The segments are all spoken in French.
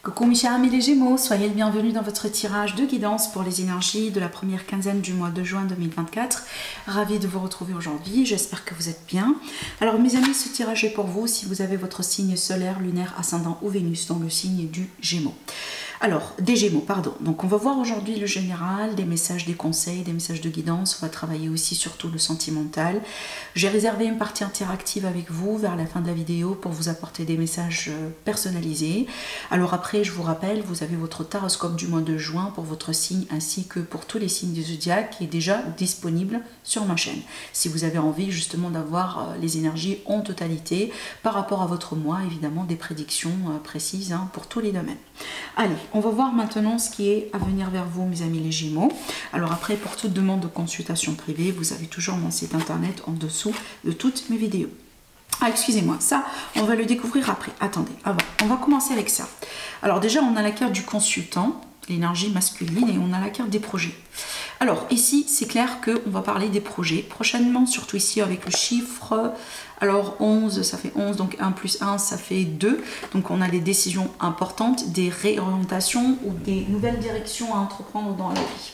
Coucou mes chers amis les Gémeaux, soyez le bienvenu dans votre tirage de guidance pour les énergies de la première quinzaine du mois de juin 2024. Ravie de vous retrouver aujourd'hui, j'espère que vous êtes bien. Alors mes amis, ce tirage est pour vous si vous avez votre signe solaire, lunaire, ascendant ou Vénus dans le signe du Gémeaux. Alors, des Gémeaux, pardon. Donc on va voir aujourd'hui le général, des messages, des conseils, des messages de guidance. On va travailler aussi surtout le sentimental. J'ai réservé une partie interactive avec vous vers la fin de la vidéo pour vous apporter des messages personnalisés. Alors après, je vous rappelle, vous avez votre taroscope du mois de juin pour votre signe ainsi que pour tous les signes du zodiaque qui est déjà disponible sur ma chaîne. Si vous avez envie justement d'avoir les énergies en totalité par rapport à votre mois, évidemment des prédictions précises pour tous les domaines. Allez, on va voir maintenant ce qui est à venir vers vous, mes amis les Gémeaux. Alors après, pour toute demande de consultation privée, vous avez toujours mon site internet en dessous de toutes mes vidéos. Ah, excusez-moi, ça, on va le découvrir après. Attendez, avant, on va commencer avec ça. Alors déjà, on a la carte du consultant, l'énergie masculine, et on a la carte des projets. Alors ici, c'est clair qu'on va parler des projets. Prochainement, surtout ici avec le chiffre, alors 11, ça fait 11, donc 1 plus 1, ça fait 2. Donc on a des décisions importantes, des réorientations ou des nouvelles directions à entreprendre dans la vie.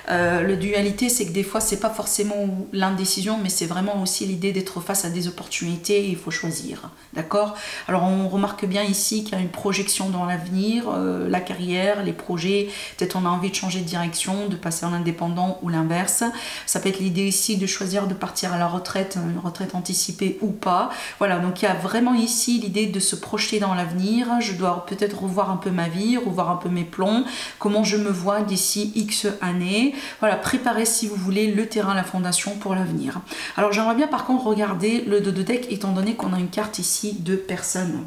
La dualité, c'est que des fois, c'est pas forcément l'indécision, mais c'est vraiment aussi l'idée d'être face à des opportunités et il faut choisir. D'accord? Alors, on remarque bien ici qu'il y a une projection dans l'avenir, la carrière, les projets. Peut-être on a envie de changer de direction, de passer en indépendant ou l'inverse. Ça peut être l'idée ici de choisir de partir à la retraite, une retraite anticipée ou pas. Voilà, donc il y a vraiment ici l'idée de se projeter dans l'avenir. Je dois peut-être revoir un peu ma vie, revoir un peu mes plans, comment je me vois d'ici X années. Voilà, préparez si vous voulez le terrain, la fondation pour l'avenir. Alors j'aimerais bien par contre regarder le dos de deck étant donné qu'on a une carte ici de personne.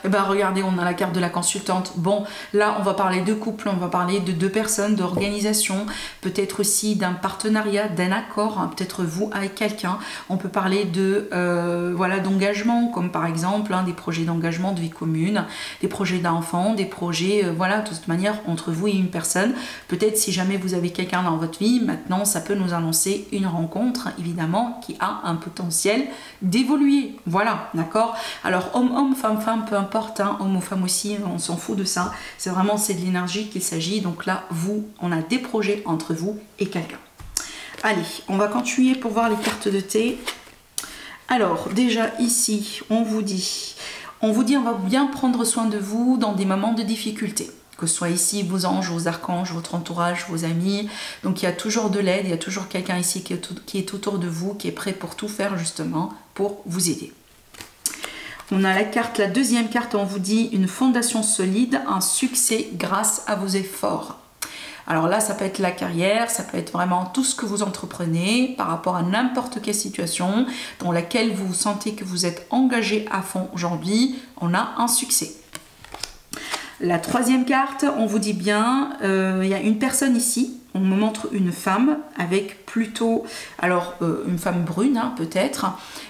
Et ben regardez, on a la carte de la consultante. Bon, là on va parler de couple, on va parler de deux personnes, d'organisation, peut-être aussi d'un partenariat, d'un accord, peut-être vous avec quelqu'un. On peut parler de voilà, d'engagement, comme par exemple des projets d'engagement de vie commune, des projets d'enfants, des projets voilà, de toute manière entre vous et une personne. Peut-être si jamais vous avez quelqu'un dans votre vie, maintenant ça peut nous annoncer une rencontre évidemment qui a un potentiel d'évoluer. Voilà, d'accord. Alors homme, femme, peu importe, homme ou femme aussi, on s'en fout de ça. C'est vraiment, c'est de l'énergie qu'il s'agit. Donc là, on a des projets entre vous et quelqu'un. Allez, on va continuer pour voir les cartes de thé. Alors, déjà ici, on vous dit, on va bien prendre soin de vous dans des moments de difficulté. Que ce soit ici vos anges, vos archanges, votre entourage, vos amis. Donc il y a toujours de l'aide, il y a toujours quelqu'un ici qui est autour de vous, qui est prêt pour tout faire justement pour vous aider. On a la deuxième carte, on vous dit une fondation solide, un succès grâce à vos efforts. Alors là, ça peut être la carrière, ça peut être vraiment tout ce que vous entreprenez par rapport à n'importe quelle situation dans laquelle vous sentez que vous êtes engagé à fond aujourd'hui, on a un succès. La troisième carte, on vous dit bien, il y a une personne ici, on me montre une femme avec plutôt, alors une femme brune peut-être,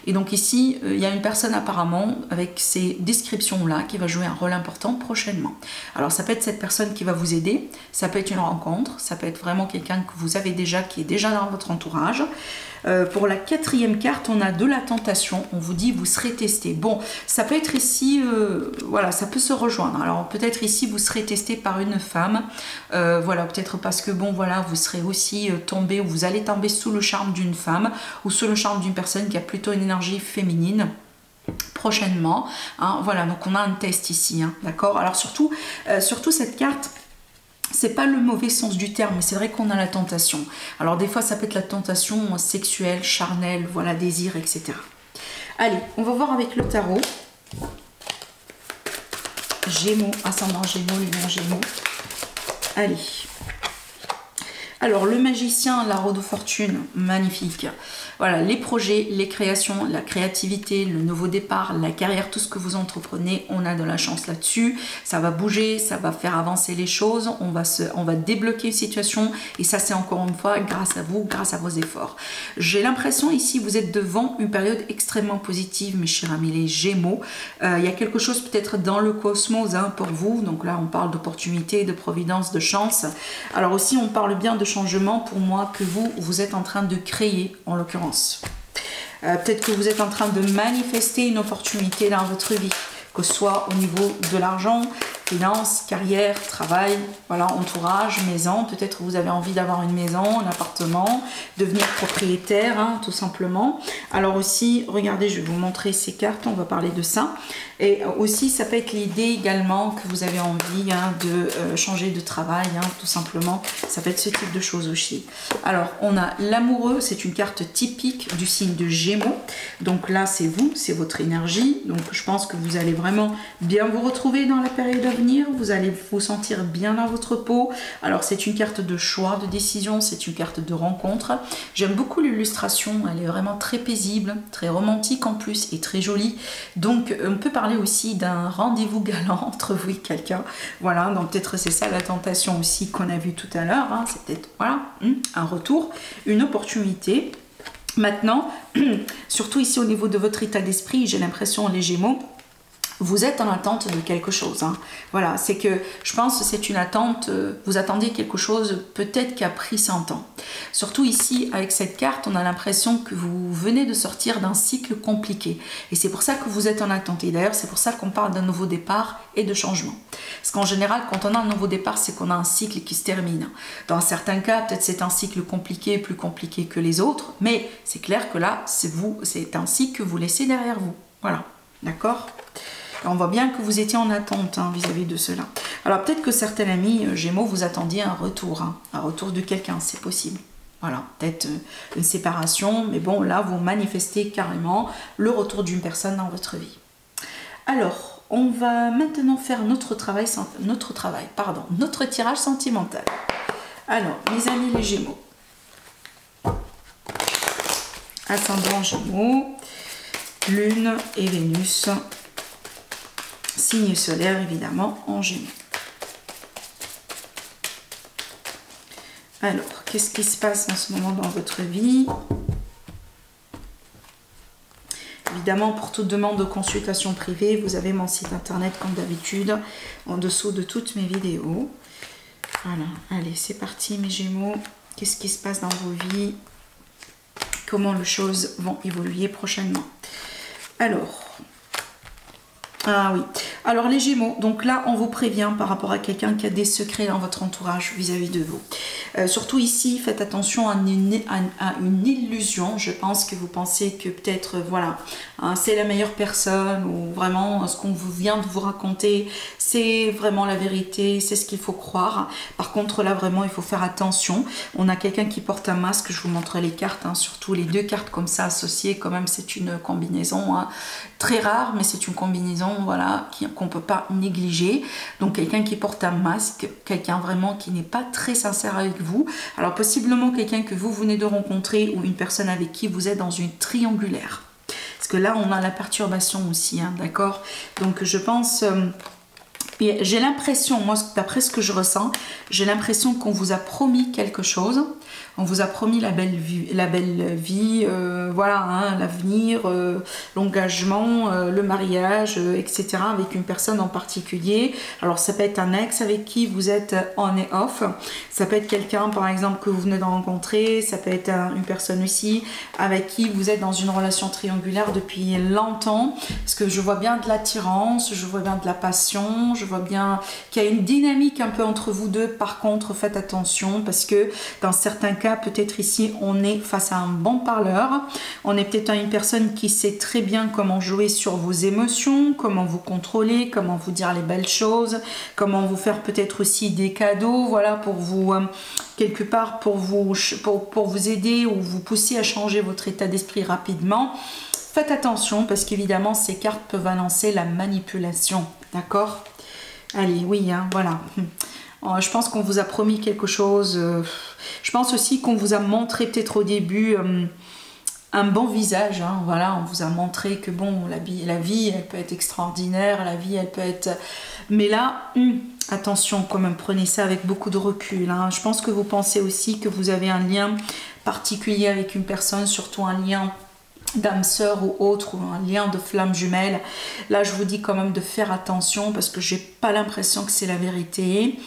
et donc ici il y a une personne apparemment avec ces descriptions-là qui va jouer un rôle important prochainement. Alors ça peut être cette personne qui va vous aider, ça peut être une rencontre, ça peut être vraiment quelqu'un que vous avez déjà, qui est déjà dans votre entourage. Pour la quatrième carte, on a de la tentation, on vous dit vous serez testé. Bon, ça peut être ici, voilà, ça peut se rejoindre. Alors peut-être ici vous serez testé par une femme, voilà, peut-être parce que bon, voilà, vous serez aussi tombé, ou vous allez tomber sous le charme d'une femme, ou sous le charme d'une personne qui a plutôt une énergie féminine prochainement. Voilà, donc on a un test ici, d'accord. Alors surtout cette carte, c'est pas le mauvais sens du terme, mais c'est vrai qu'on a la tentation. Alors des fois, ça peut être la tentation sexuelle, charnelle, voilà, désir, etc. Allez, on va voir avec le tarot. Gémeaux, ascendant Gémeaux, lunaire Gémeaux. Allez. Alors, le magicien, la roue de fortune, magnifique. Voilà, les projets, les créations, la créativité, le nouveau départ, la carrière, tout ce que vous entreprenez, on a de la chance là-dessus. Ça va bouger, ça va faire avancer les choses, on va débloquer une situation et ça, c'est encore une fois grâce à vous, grâce à vos efforts. J'ai l'impression ici, vous êtes devant une période extrêmement positive, mes chers amis les Gémeaux. Il y a quelque chose peut-être dans le cosmos pour vous. Donc là, on parle d'opportunité, de providence, de chance. Alors aussi, on parle bien de changement pour moi que vous êtes en train de créer en l'occurrence. Peut-être que vous êtes en train de manifester une opportunité dans votre vie. que ce soit au niveau de l'argent, finances, carrière, travail, voilà, entourage, maison. Peut-être vous avez envie d'avoir une maison, un appartement, devenir propriétaire, hein, tout simplement. Alors aussi, regardez, je vais vous montrer ces cartes, on va parler de ça. Et aussi, ça peut être l'idée également que vous avez envie hein, de changer de travail, hein, tout simplement. Ça peut être ce type de choses aussi. Alors, on a l'amoureux, c'est une carte typique du signe de Gémeaux. Donc là, c'est vous, c'est votre énergie. Donc, je pense que vous allez vraiment bien vous retrouver dans la période à venir. Vous allez vous sentir bien dans votre peau. Alors, c'est une carte de choix, de décision. C'est une carte de rencontre. J'aime beaucoup l'illustration. Elle est vraiment très paisible, très romantique en plus et très jolie. Donc, on peut parler aussi d'un rendez-vous galant entre vous et quelqu'un. Voilà, donc peut-être c'est ça la tentation aussi qu'on a vu tout à l'heure. Hein. C'est peut-être, voilà, un retour, une opportunité. Maintenant, surtout ici au niveau de votre état d'esprit, j'ai l'impression, les Gémeaux, vous êtes en attente de quelque chose. Hein. Voilà, c'est que je pense que c'est une attente, vous attendiez quelque chose peut-être qui a pris 100 ans. Surtout ici, avec cette carte, on a l'impression que vous venez de sortir d'un cycle compliqué. Et c'est pour ça que vous êtes en attente. Et d'ailleurs, c'est pour ça qu'on parle d'un nouveau départ et de changement. Parce qu'en général, quand on a un nouveau départ, c'est qu'on a un cycle qui se termine. Dans certains cas, peut-être c'est un cycle compliqué, plus compliqué que les autres. Mais c'est clair que là, c'est un cycle que vous laissez derrière vous. Voilà, d'accord ? On voit bien que vous étiez en attente hein, vis-à-vis de cela. Alors peut-être que certains amis Gémeaux, vous attendiez un retour de quelqu'un, c'est possible. Voilà, peut-être une séparation, mais bon, là, vous manifestez carrément le retour d'une personne dans votre vie. Alors, on va maintenant faire notre tirage sentimental. Alors, mes amis les Gémeaux. Ascendant Gémeaux, Lune et Vénus. Signe solaire, évidemment, en Gémeaux. Alors, qu'est-ce qui se passe en ce moment dans votre vie? Évidemment, pour toute demande de consultation privée, vous avez mon site internet, comme d'habitude, en dessous de toutes mes vidéos. Voilà, allez, c'est parti, mes Gémeaux. Qu'est-ce qui se passe dans vos vies? Comment les choses vont évoluer prochainement? Alors... Ah oui, alors les Gémeaux, donc là on vous prévient par rapport à quelqu'un qui a des secrets dans votre entourage vis-à-vis de vous. Surtout ici, faites attention à une illusion. Je pense que vous pensez que peut-être, voilà, hein, c'est la meilleure personne ou vraiment ce qu'on vient de vous raconter, c'est vraiment la vérité, c'est ce qu'il faut croire. Par contre là vraiment il faut faire attention. On a quelqu'un qui porte un masque, je vous montre les cartes, hein, surtout les deux cartes comme ça associées, quand même c'est une combinaison hein, très rare, mais c'est une combinaison voilà, qu'on ne peut pas négliger. Donc quelqu'un qui porte un masque, quelqu'un vraiment qui n'est pas très sincère avec vous. Alors possiblement quelqu'un que vous venez de rencontrer ou une personne avec qui vous êtes dans une triangulaire. Parce que là on a la perturbation aussi, hein, d'accord? Donc je pense... j'ai l'impression, moi d'après ce que je ressens, j'ai l'impression qu'on vous a promis quelque chose. On vous a promis la belle vie, voilà, hein, l'avenir, l'engagement, le mariage, etc. avec une personne en particulier. Alors ça peut être un ex avec qui vous êtes on et off. Ça peut être quelqu'un par exemple que vous venez de rencontrer. Ça peut être une personne aussi avec qui vous êtes dans une relation triangulaire depuis longtemps. Parce que je vois bien de l'attirance, je vois bien de la passion, je vois bien qu'il y a une dynamique un peu entre vous deux. Par contre, faites attention parce que dans certains cas, peut-être ici on est face à un bon parleur, on est peut-être à une personne qui sait très bien comment jouer sur vos émotions, comment vous contrôler, comment vous dire les belles choses, comment vous faire peut-être aussi des cadeaux, voilà, pour vous quelque part pour vous aider ou vous pousser à changer votre état d'esprit rapidement. Faites attention parce qu'évidemment ces cartes peuvent annoncer la manipulation, d'accord? Allez, oui, hein, voilà. Je pense qu'on vous a promis quelque chose. Je pense aussi qu'on vous a montré peut-être au début un bon visage. Hein, voilà, on vous a montré que bon, la vie, elle peut être extraordinaire. La vie, elle peut être... Mais là, attention quand même, prenez ça avec beaucoup de recul. Hein. Je pense que vous pensez aussi que vous avez un lien particulier avec une personne, surtout un lien d'âme sœur ou autre, ou un lien de flamme jumelle. Là je vous dis quand même de faire attention parce que j'ai pas l'impression que c'est la vérité.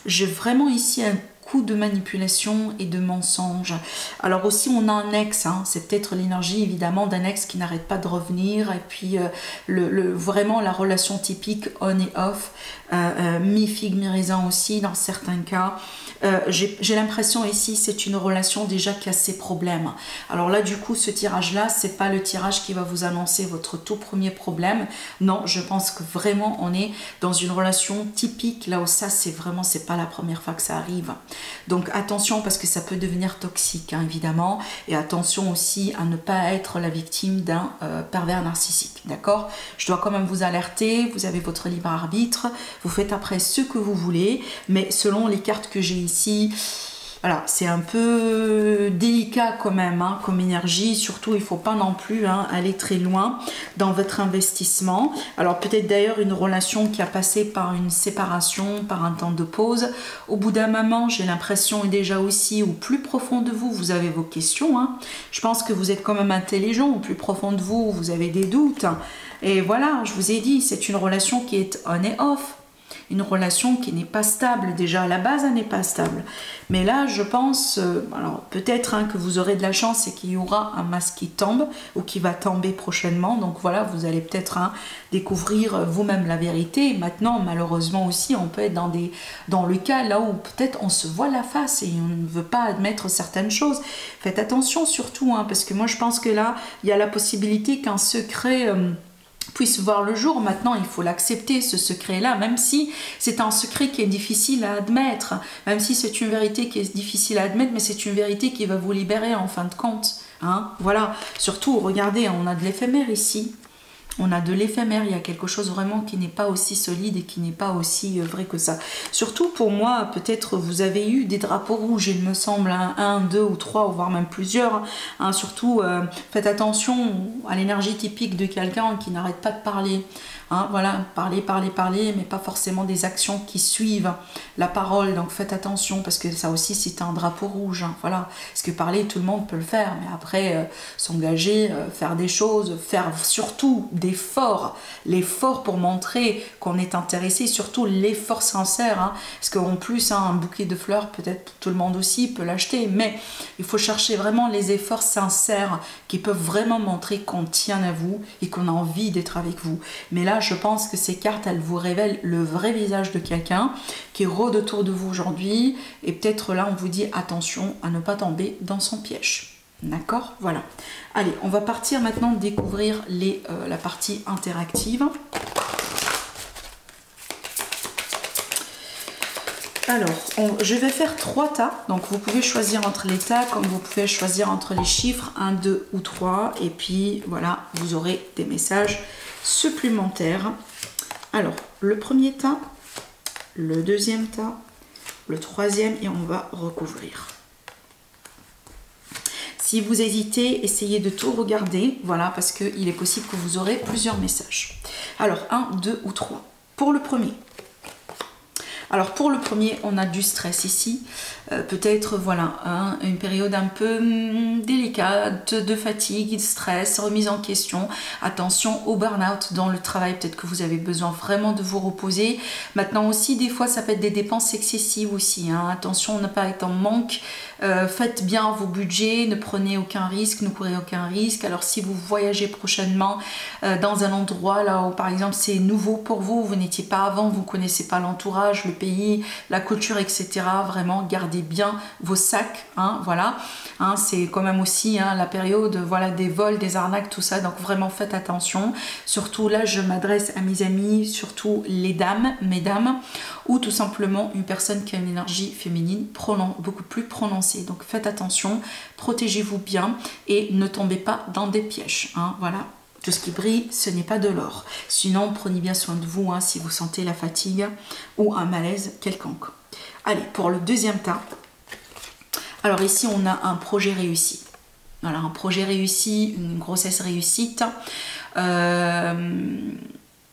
J'ai vraiment ici un beaucoup de manipulation et de mensonges. Alors aussi on a un ex, hein, c'est peut-être l'énergie évidemment d'un ex qui n'arrête pas de revenir, et puis vraiment la relation typique on et off, mi-figue mi-raisin aussi dans certains cas. J'ai l'impression ici c'est une relation déjà qui a ses problèmes. Alors là du coup ce tirage là c'est pas le tirage qui va vous annoncer votre tout premier problème. Non, je pense que vraiment on est dans une relation typique là où ça c'est vraiment, c'est pas la première fois que ça arrive. Donc attention parce que ça peut devenir toxique hein, évidemment, et attention aussi à ne pas être la victime d'un pervers narcissique, d'accord? Je dois quand même vous alerter, vous avez votre libre arbitre, vous faites après ce que vous voulez, mais selon les cartes que j'ai ici, voilà, c'est un peu délicat quand même hein, comme énergie. Surtout, il ne faut pas non plus hein, aller très loin dans votre investissement. Alors peut-être d'ailleurs une relation qui a passé par une séparation, par un temps de pause. Au bout d'un moment, j'ai l'impression déjà aussi au plus profond de vous, vous avez vos questions. Hein. Je pense que vous êtes quand même intelligent. Au plus profond de vous, vous avez des doutes. Et voilà, je vous ai dit, c'est une relation qui est on et off. Une relation qui n'est pas stable, déjà à la base elle n'est pas stable, mais là je pense, alors peut-être hein, que vous aurez de la chance et qu'il y aura un masque qui tombe ou qui va tomber prochainement, donc voilà, vous allez peut-être hein, découvrir vous-même la vérité. Maintenant malheureusement aussi on peut être dans le cas là où peut-être on se voit la face et on ne veut pas admettre certaines choses. Faites attention surtout hein, parce que moi je pense que là il y a la possibilité qu'un secret puisse voir le jour. Maintenant il faut l'accepter ce secret là, même si c'est un secret qui est difficile à admettre, même si c'est une vérité qui est difficile à admettre, mais c'est une vérité qui va vous libérer en fin de compte hein. Voilà, surtout regardez, on a de l'éphémère ici, on a de l'éphémère, il y a quelque chose vraiment qui n'est pas aussi solide et qui n'est pas aussi vrai que ça. Surtout pour moi, peut-être vous avez eu des drapeaux rouges, il me semble, hein, 1, 2 ou 3, voire même plusieurs. Hein, surtout, faites attention à l'énergie typique de quelqu'un qui n'arrête pas de parler. Hein, voilà, parler, mais pas forcément des actions qui suivent la parole. Donc faites attention parce que ça aussi c'est un drapeau rouge. Hein, voilà, parce que parler tout le monde peut le faire, mais après s'engager, faire des choses, faire surtout l'effort pour montrer qu'on est intéressé, surtout l'effort sincère. Hein, parce qu'en plus hein, un bouquet de fleurs peut-être tout le monde aussi peut l'acheter, mais il faut chercher vraiment les efforts sincères qui peuvent vraiment montrer qu'on tient à vous et qu'on a envie d'être avec vous. Mais là je pense que ces cartes, elles vous révèlent le vrai visage de quelqu'un qui rôde autour de vous aujourd'hui, et peut-être là on vous dit attention à ne pas tomber dans son piège. D'accord? Voilà. Allez, on va partir maintenant découvrir la partie interactive. Alors, je vais faire 3 tas, donc vous pouvez choisir entre les tas, comme vous pouvez choisir entre les chiffres 1, 2 ou 3, et puis voilà, vous aurez des messages supplémentaires. Alors, le premier tas, le deuxième tas, le troisième, et on va recouvrir. Si vous hésitez, essayez de tout regarder, voilà, parce qu'il est possible que vous aurez plusieurs messages. Alors, 1, 2 ou 3. Pour le premier. Alors pour le premier, on a du stress ici, peut-être voilà hein, une période un peu délicate de fatigue, de stress, remise en question. Attention au burn-out dans le travail, peut-être que vous avez besoin vraiment de vous reposer. Maintenant aussi, des fois, ça peut être des dépenses excessives aussi. Hein. Attention à ne pas être en manque. Faites bien vos budgets, ne prenez aucun risque, ne courez aucun risque. Alors si vous voyagez prochainement dans un endroit là où par exemple c'est nouveau pour vous, vous n'étiez pas avant, vous ne connaissez pas l'entourage, le pays, la culture, etc. Vraiment gardez bien vos sacs, hein, voilà. Hein, c'est quand même aussi hein, la période voilà, des vols, des arnaques, tout ça, donc vraiment faites attention. Surtout là je m'adresse à mes amis, surtout les dames, mesdames, ou tout simplement une personne qui a une énergie féminine beaucoup plus prononcée. Donc faites attention, protégez-vous bien et ne tombez pas dans des pièges, hein, voilà. Tout ce qui brille, ce n'est pas de l'or. Sinon, prenez bien soin de vous hein, si vous sentez la fatigue ou un malaise quelconque. Allez, pour le deuxième tas. Alors ici, on a un projet réussi. Voilà, un projet réussi, une grossesse réussite.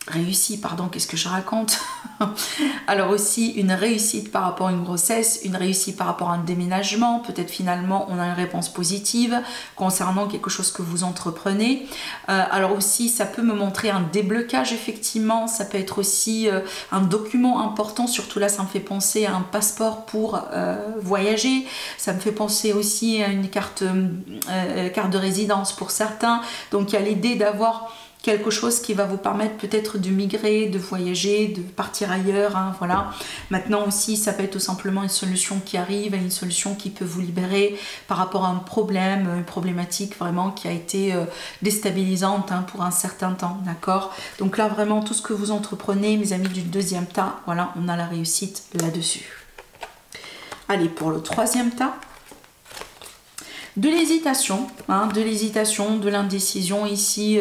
réussi, pardon, qu'est-ce que je raconte? Alors aussi une réussite par rapport à une grossesse, une réussite par rapport à un déménagement, peut-être finalement on a une réponse positive concernant quelque chose que vous entreprenez. Alors aussi ça peut me montrer un déblocage effectivement, ça peut être aussi un document important, surtout là ça me fait penser à un passeport pour voyager, ça me fait penser aussi à une carte de résidence pour certains, donc il y a l'idée d'avoir quelque chose qui va vous permettre peut-être de migrer, de voyager, de partir ailleurs, hein, voilà. Maintenant aussi, ça peut être tout simplement une solution qui arrive, une solution qui peut vous libérer par rapport à un problème, une problématique vraiment qui a été déstabilisante hein, pour un certain temps, d'accord? Donc là, vraiment, tout ce que vous entreprenez, mes amis du deuxième tas, voilà, on a la réussite là-dessus. Allez, pour le troisième tas. De l'hésitation, hein, de l'indécision ici,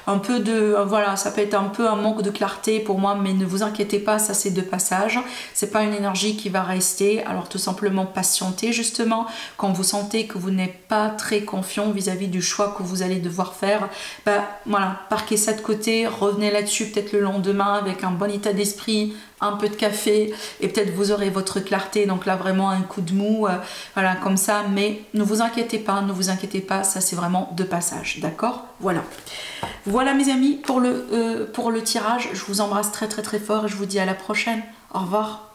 un peu de, voilà, ça peut être un peu un manque de clarté pour moi, mais ne vous inquiétez pas, ça c'est de passage, c'est pas une énergie qui va rester, alors tout simplement patienter justement, quand vous sentez que vous n'êtes pas très confiant vis-à-vis du choix que vous allez devoir faire, bah voilà, parquez ça de côté, revenez là-dessus peut-être le lendemain avec un bon état d'esprit, un peu de café et peut-être vous aurez votre clarté, donc là vraiment un coup de mou, voilà comme ça, mais ne vous inquiétez pas, ça c'est vraiment de passage, d'accord? Voilà mes amis pour le tirage, je vous embrasse très très très fort et je vous dis à la prochaine, au revoir.